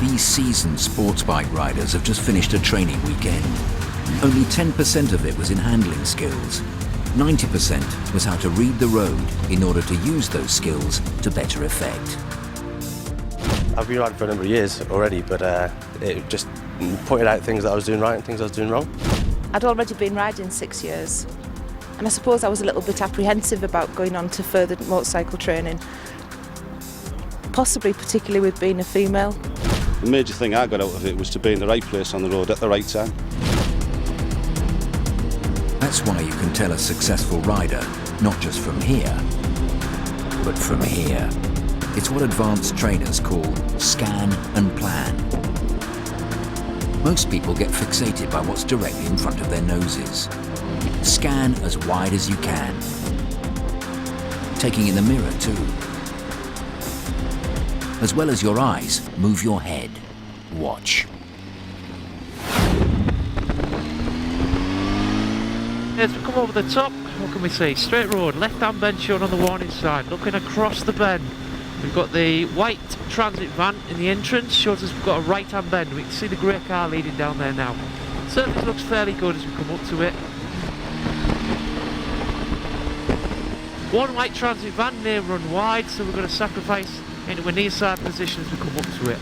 These seasoned sports bike riders have just finished a training weekend. Only 10% of it was in handling skills. 90% was how to read the road in order to use those skills to better effect. I've been riding for a number of years already, but it just pointed out things that I was doing right and things I was doing wrong. I'd already been riding 6 years, and I suppose I was a little bit apprehensive about going on to further motorcycle training, possibly particularly with being a female. The major thing I got out of it was to be in the right place on the road at the right time. That's why you can tell a successful rider, not just from here, but from here. It's what advanced trainers call scan and plan. Most people get fixated by what's directly in front of their noses. Scan as wide as you can. Taking in the mirror too. As well as your eyes, move your head. Watch. As we come over the top, what can we see? Straight road, left-hand bend shown on the warning sign. Looking across the bend, we've got the white transit van in the entrance, shows us we've got a right-hand bend. We can see the grey car leading down there now. Surface looks fairly good as we come up to it. One white transit van may run wide, so we're going to sacrifice into a near side position as we come up to it.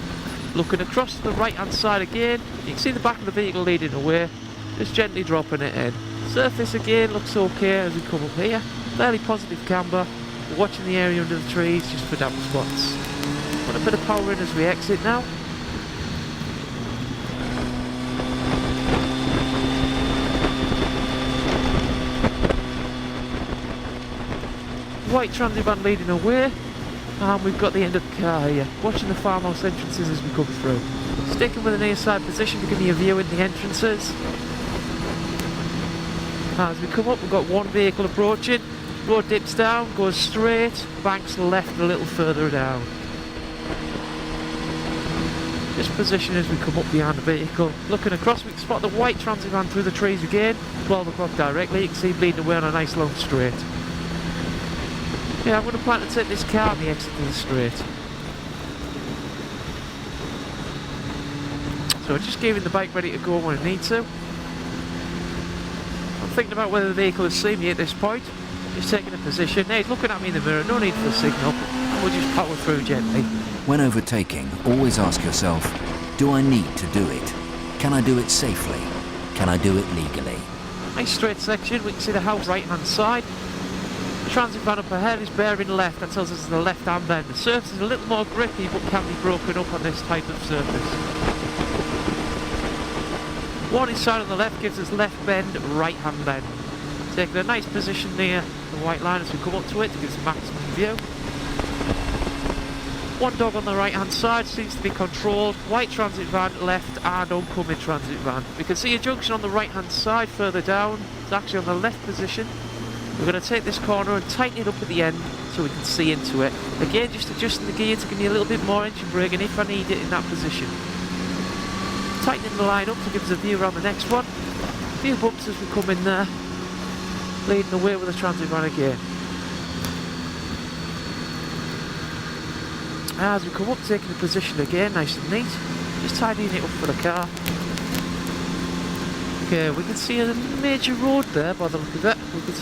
Looking across to the right-hand side again, you can see the back of the vehicle leading away, just gently dropping it in. Surface again looks okay as we come up here. Fairly positive camber. We're watching the area under the trees just for damp spots. Put a bit of power in as we exit now. White transit van leading away. And we've got the end of the car here. Watching the farmhouse entrances as we come through. Sticking with an near side position to give me a view in the entrances. As we come up, we've got one vehicle approaching. Road dips down, goes straight, banks left a little further down. Just position as we come up behind the vehicle. Looking across, we can spot the white transit van through the trees again. 12 o'clock directly, you can see bleeding away on a nice long straight. Yeah, I'm going to plan to take this car on the exit to the straight. So just giving the bike ready to go when I need to. I'm thinking about whether the vehicle has seen me at this point. Just taking a position. Hey, he's looking at me in the mirror, no need for a signal. We'll just power through gently. When overtaking, always ask yourself, do I need to do it? Can I do it safely? Can I do it legally? Nice straight section, we can see the house right hand side. The transit van up ahead is bearing left, that tells us it's the left hand bend. The surface is a little more grippy but can be broken up on this type of surface. Warning sign on the left gives us left bend, right hand bend. Taking a nice position near the white line as we come up to it to give us maximum view. One dog on the right hand side seems to be controlled. White transit van left and oncoming transit van. We can see a junction on the right hand side further down. It's actually on the left position. We're going to take this corner and tighten it up at the end so we can see into it. Again, just adjusting the gear to give me a little bit more engine braking if I need it in that position. Tightening the line up to give us a view around the next one. A few bumps as we come in there. Leading away with the transit van again. As we come up, taking the position again, nice and neat. Just tidying it up for the car. Okay, we can see a major road there by the look of it. We can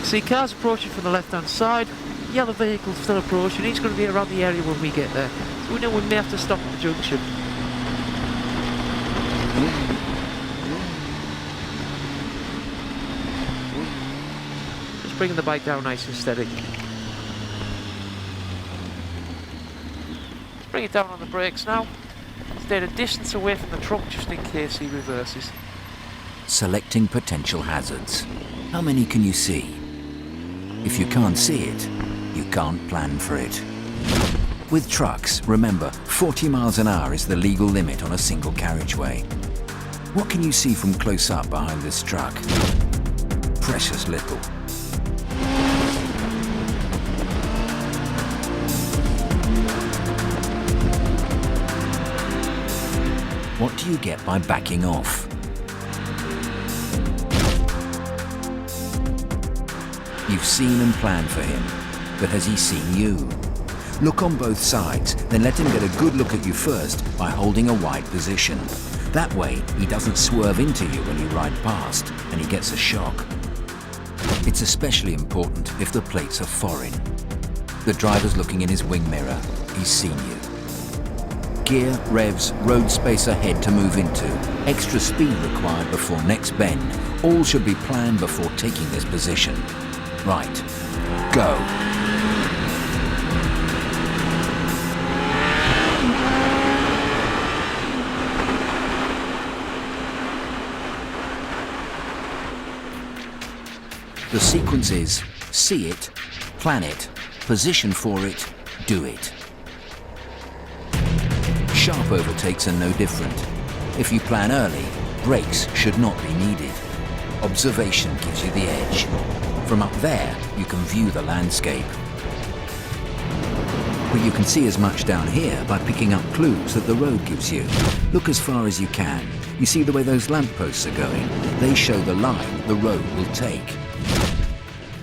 see cars approaching from the left-hand side. Yellow vehicles still approaching. Each going to be around the area when we get there. So we know we may have to stop at the junction. Just bringing the bike down nice and steady. Let's bring it down on the brakes now. Stay a distance away from the truck just in case he reverses. Selecting potential hazards. How many can you see? If you can't see it, you can't plan for it. With trucks, remember, 40 miles an hour is the legal limit on a single carriageway. What can you see from close up behind this truck? Precious little. What do you get by backing off? You've seen and planned for him, but has he seen you? Look on both sides, then let him get a good look at you first by holding a wide position. That way, he doesn't swerve into you when you ride past and he gets a shock. It's especially important if the plates are foreign. The driver's looking in his wing mirror. He's seen you. Gear, revs, road space ahead to move into, extra speed required before next bend. All should be planned before taking this position. Right, go. The sequence is see it, plan it, position for it, do it. Sharp overtakes are no different. If you plan early, brakes should not be needed. Observation gives you the edge. From up there, you can view the landscape. But you can see as much down here by picking up clues that the road gives you. Look as far as you can. You see the way those lampposts are going? They show the line the road will take.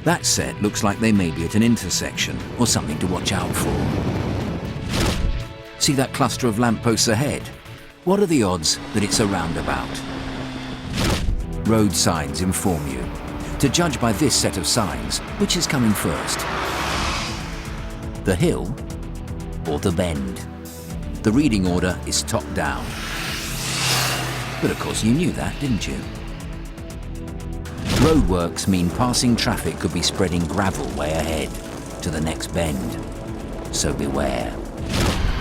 That set looks like they may be at an intersection or something to watch out for. See that cluster of lampposts ahead? What are the odds that it's a roundabout? Road signs inform you. To judge by this set of signs, which is coming first? The hill or the bend? The reading order is top down. But of course you knew that, didn't you? Roadworks mean passing traffic could be spreading gravel way ahead to the next bend. So beware.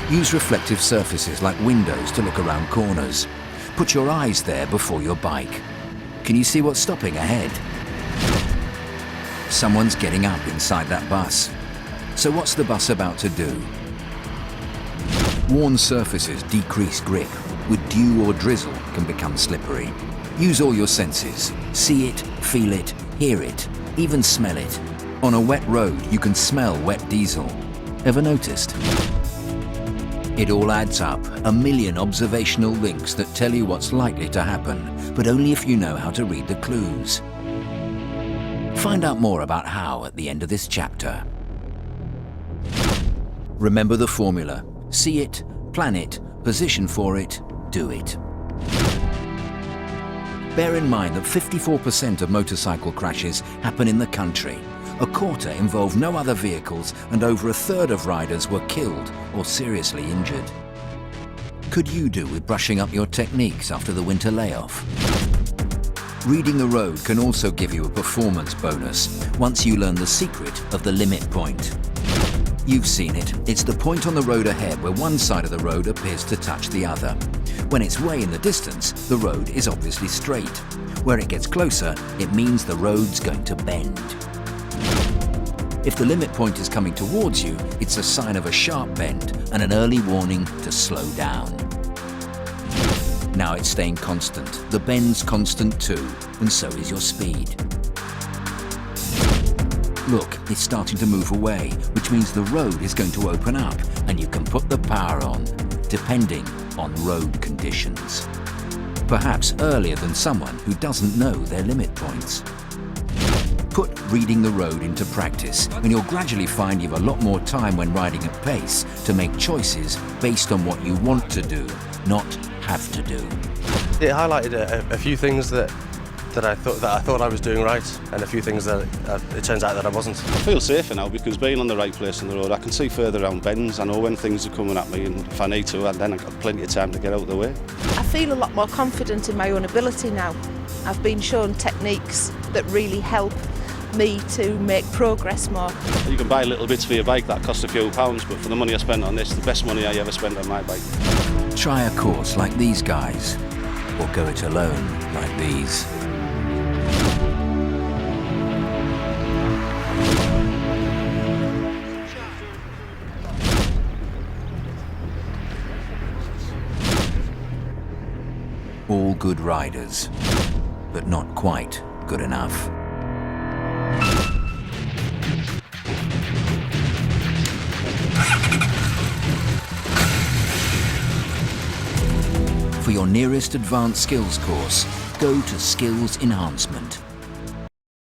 Use reflective surfaces like windows to look around corners. Put your eyes there before your bike. Can you see what's stopping ahead? Someone's getting up inside that bus. So what's the bus about to do? Worn surfaces decrease grip. With dew or drizzle can become slippery. Use all your senses. See it, feel it, hear it, even smell it. On a wet road, you can smell wet diesel. Ever noticed? It all adds up, a million observational links that tell you what's likely to happen, but only if you know how to read the clues. Find out more about how at the end of this chapter. Remember the formula. See it, plan it, position for it, do it. Bear in mind that 54% of motorcycle crashes happen in the country. A quarter involve no other vehicles, and over a third of riders were killed or seriously injured. Could you do with brushing up your techniques after the winter layoff? Reading the road can also give you a performance bonus once you learn the secret of the limit point. You've seen it. It's the point on the road ahead where one side of the road appears to touch the other. When it's way in the distance, the road is obviously straight. Where it gets closer, it means the road's going to bend. If the limit point is coming towards you, it's a sign of a sharp bend and an early warning to slow down. Now it's staying constant. The bend's constant too, and so is your speed. Look, it's starting to move away, which means the road is going to open up and you can put the power on, depending on road conditions. Perhaps earlier than someone who doesn't know their limit points. Put reading the road into practice and you'll gradually find you've a lot more time when riding at pace to make choices based on what you want to do, not have to do. It highlighted a few things that I thought I was doing right, and a few things that it turns out that I wasn't. I feel safer now because being on the right place on the road, I can see further around bends. I know when things are coming at me, and if I need to, then I've got plenty of time to get out of the way. I feel a lot more confident in my own ability now. I've been shown techniques that really help me to make progress more. You can buy little bits for your bike that cost a few pounds, but for the money I spent on this, the best money I ever spent on my bike. Try a course like these guys, or go it alone like these. All good riders, but not quite good enough. For your nearest advanced skills course, go to Skills Enhancement.